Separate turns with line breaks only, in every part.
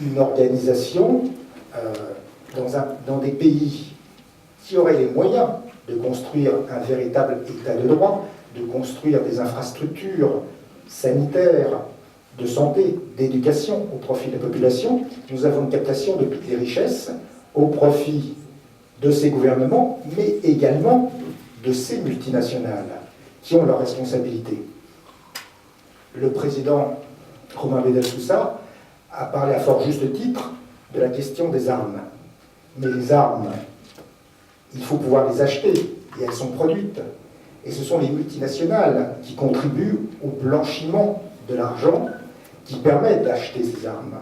une organisation dans des pays qui auraient les moyens de construire un véritable état de droit, de construire des infrastructures sanitaires, de santé, d'éducation au profit de la population. Nous avons une captation de toutes les richesses au profit de ces gouvernements, mais également de ces multinationales qui ont leurs responsabilités. Le président Romain Bedel Sousa a parlé à fort juste titre de la question des armes. Mais les armes, il faut pouvoir les acheter, et elles sont produites. Et ce sont les multinationales qui contribuent au blanchiment de l'argent qui permettent d'acheter ces armes.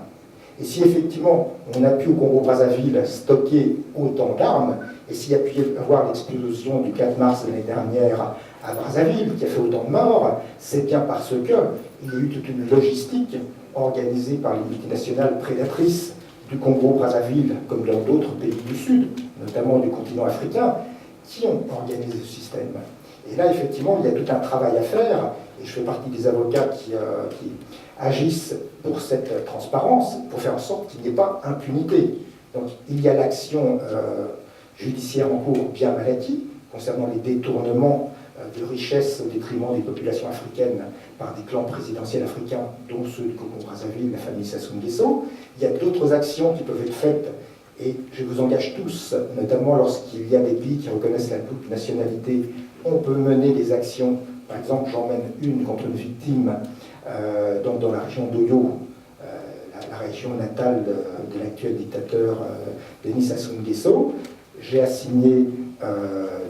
Et si effectivement on a pu au Congo-Brazzaville stocker autant d'armes, et s'il y a pu y avoir l'explosion du 4 mars de l'année dernière à Brazzaville, qui a fait autant de morts, c'est bien parce qu'il y a eu toute une logistique organisée par les multinationales prédatrices du Congo-Brazzaville, comme dans d'autres pays du Sud, notamment du continent africain, qui ont organisé ce système. Et là, effectivement, il y a tout un travail à faire, et je fais partie des avocats qui agissent pour cette transparence, pour faire en sorte qu'il n'y ait pas impunité. Donc, il y a l'action judiciaire en cours bien mal acquis, concernant les détournements de richesses au détriment des populations africaines par des clans présidentiels africains, dont ceux du Congo-Brazzaville, la famille Sassou Nguesso. Il y a d'autres actions qui peuvent être faites, et je vous engage tous, notamment lorsqu'il y a des pays qui reconnaissent la double nationalité, on peut mener des actions. Par exemple, j'en mène une contre une victime dans la région d'Oyo, la région natale de l'actuel dictateur Denis Sassou Nguesso. J'ai assigné,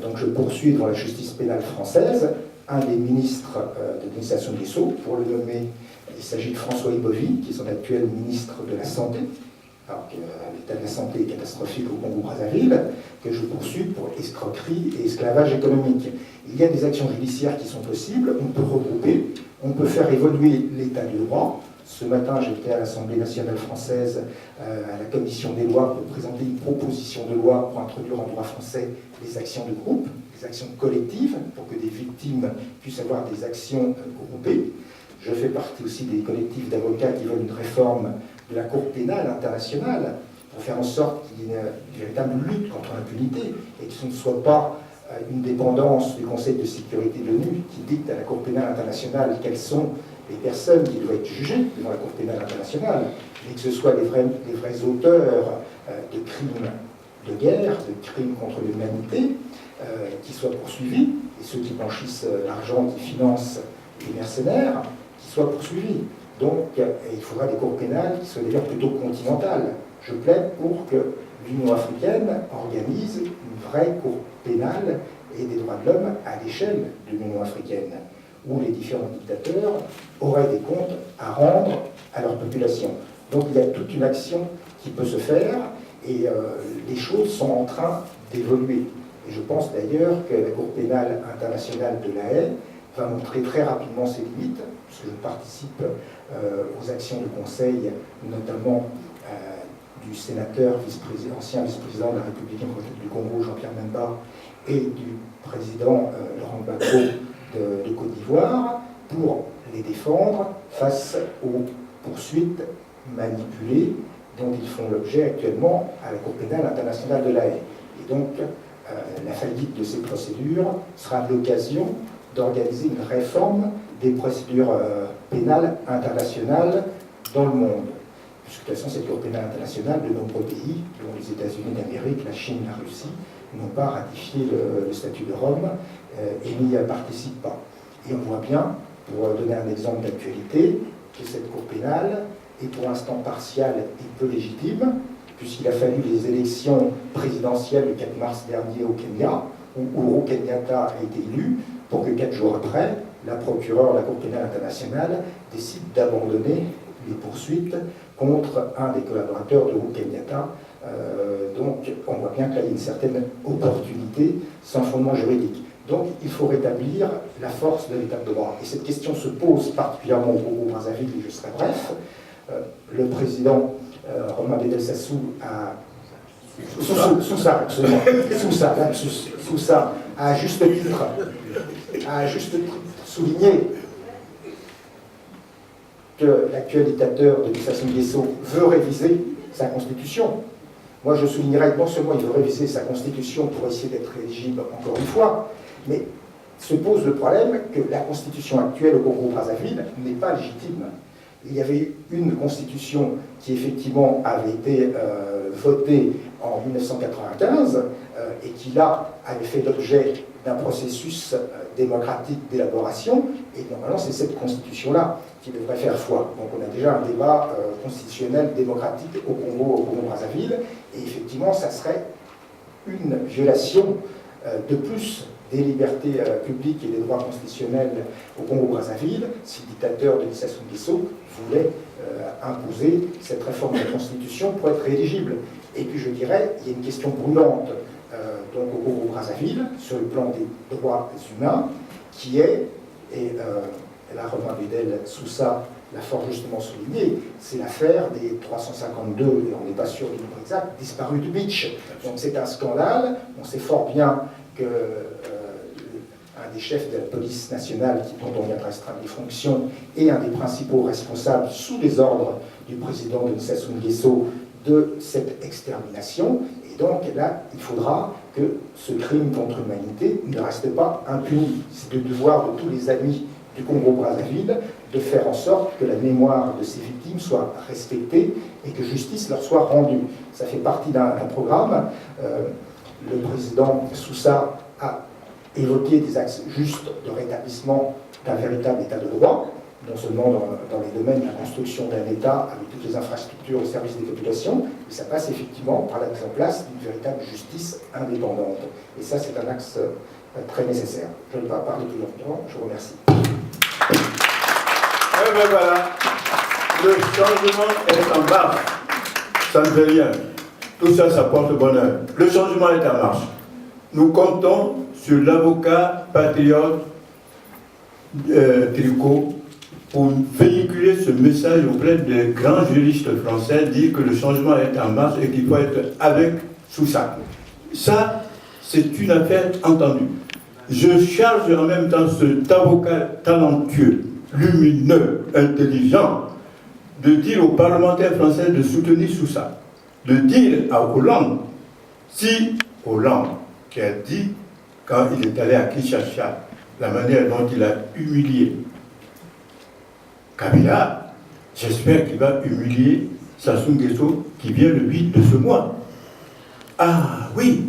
donc je poursuis devant la justice pénale française, un des ministres de Denis Sassou Nguesso, pour le nommer. Il s'agit de François Ibovi, qui est son actuel ministre de la Santé, alors que l'état de la santé est catastrophique au Congo-Brazzaville, que je poursuis pour escroquerie et esclavage économique. Il y a des actions judiciaires qui sont possibles, on peut regrouper, on peut faire évoluer l'état de droit. Ce matin, j'étais à l'Assemblée nationale française, à la commission des lois, pour présenter une proposition de loi pour introduire en droit français les actions de groupe, les actions collectives, pour que des victimes puissent avoir des actions groupées. Je fais partie aussi des collectifs d'avocats qui veulent une réforme de la Cour pénale internationale pour faire en sorte qu'il y ait une véritable lutte contre l'impunité et que ce ne soit pas une dépendance du Conseil de sécurité de l'ONU qui dicte à la Cour pénale internationale quelles sont les personnes qui doivent être jugées devant la Cour pénale internationale, mais que ce soit les vrais auteurs de crimes de guerre, de crimes contre l'humanité, qui soient poursuivis, et ceux qui blanchissent l'argent qui financent les mercenaires, qui soient poursuivis. Donc, il faudra des cours pénales qui soient d'ailleurs plutôt continentales. Je plaide pour que l'Union africaine organise une vraie cour pénale et des droits de l'homme à l'échelle de l'Union africaine, où les différents dictateurs auraient des comptes à rendre à leur population. Donc il y a toute une action qui peut se faire, et les choses sont en train d'évoluer. Et je pense d'ailleurs que la Cour pénale internationale de La Haye va montrer très rapidement ses limites, puisque je participe aux actions de conseil, notamment du sénateur ancien vice-président de la République démocratique du Congo, Jean-Pierre Memba, et du président Laurent Gbagbo de Côte d'Ivoire, pour les défendre face aux poursuites manipulées dont ils font l'objet actuellement à la Cour pénale internationale de La Haye. Et donc, la faillite de ces procédures sera l'occasion d'organiser une réforme des procédures pénales internationales dans le monde. Puisque de toute façon, cette Cour pénale internationale, de nombreux pays, dont les États-Unis d'Amérique, la Chine, la Russie, n'ont pas ratifié le statut de Rome et n'y participent pas. Et on voit bien, pour donner un exemple d'actualité, que cette Cour pénale est pour l'instant partiale et peu légitime, puisqu'il a fallu les élections présidentielles le 4 mars dernier au Kenya, où Uhuru Kenyatta a été élu, pour que 4 jours après, la procureure de la Cour pénale internationale décide d'abandonner les poursuites contre un des collaborateurs de Uhuru Kenyatta. Donc on voit bien qu'il y a une certaine opportunité sans fondement juridique. Donc il faut rétablir la force de l'état de droit. Et cette question se pose particulièrement au Congo-Brazzaville, et je serai bref. Le président Romain Bedel Sassou a Sousa, à juste titre souligné que l'actuel dictateur de Sassou Nguesso veut réviser sa constitution. Moi, je soulignerais que non seulement il veut réviser sa constitution pour essayer d'être éligible encore une fois, mais se pose le problème que la constitution actuelle au Congo-Brazzaville n'est pas légitime. Il y avait une constitution qui effectivement avait été votée en 1995 et qui là avait fait l'objet d'un processus démocratique d'élaboration, et normalement c'est cette constitution-là qui devrait faire foi. Donc on a déjà un débat constitutionnel démocratique au Congo-Brazzaville, et effectivement ça serait une violation de plus des libertés publiques et des droits constitutionnels au Congo-Brazzaville si le dictateur de Sassou Nguesso voulait imposer cette réforme de la Constitution pour être éligible. Et puis je dirais, il y a une question brûlante donc au Congo-Brazzaville sur le plan des droits humains qui est, et là Romain Bédel-Soussa l'a fort justement souligné, c'est l'affaire des 352, et on n'est pas sûr du nombre exact, disparus du beach. Donc c'est un scandale, on sait fort bien que un des chefs de la police nationale, dont on vient de restreindre les fonctions, est un des principaux responsables, sous les ordres du président de Sassou Nguesso, de cette extermination. Et donc là, il faudra que ce crime contre l'humanité ne reste pas impuni. C'est le devoir de tous les amis du Congo-Brazzaville de faire en sorte que la mémoire de ces victimes soit respectée et que justice leur soit rendue. Ça fait partie d'un programme. Le président Soussa a évoqué des axes justes de rétablissement d'un véritable état de droit, non seulement dans les domaines de la construction d'un État avec toutes les infrastructures au service des populations, mais ça passe effectivement par la mise en place d'une véritable justice indépendante. Et ça, c'est un axe très nécessaire. Je ne vais pas parler plus longtemps, je vous remercie.
Eh bien voilà, le changement est en marche. Ça ne fait rien. Tout ça, ça porte bonheur. Le changement est en marche. Nous comptons sur l'avocat patriote Tricot pour véhiculer ce message auprès des grands juristes français, dire que le changement est en marche et qu'il faut être avec Soussa. Ça, c'est une affaire entendue. Je charge en même temps cet avocat talentueux, lumineux, intelligent, de dire aux parlementaires français de soutenir Soussa, de dire à Hollande, si Hollande, qui a dit, quand il est allé à Kinshasa, la manière dont il a humilié Kabila, j'espère qu'il va humilier Sassou Nguesso qui vient le 8 de ce mois. Ah oui,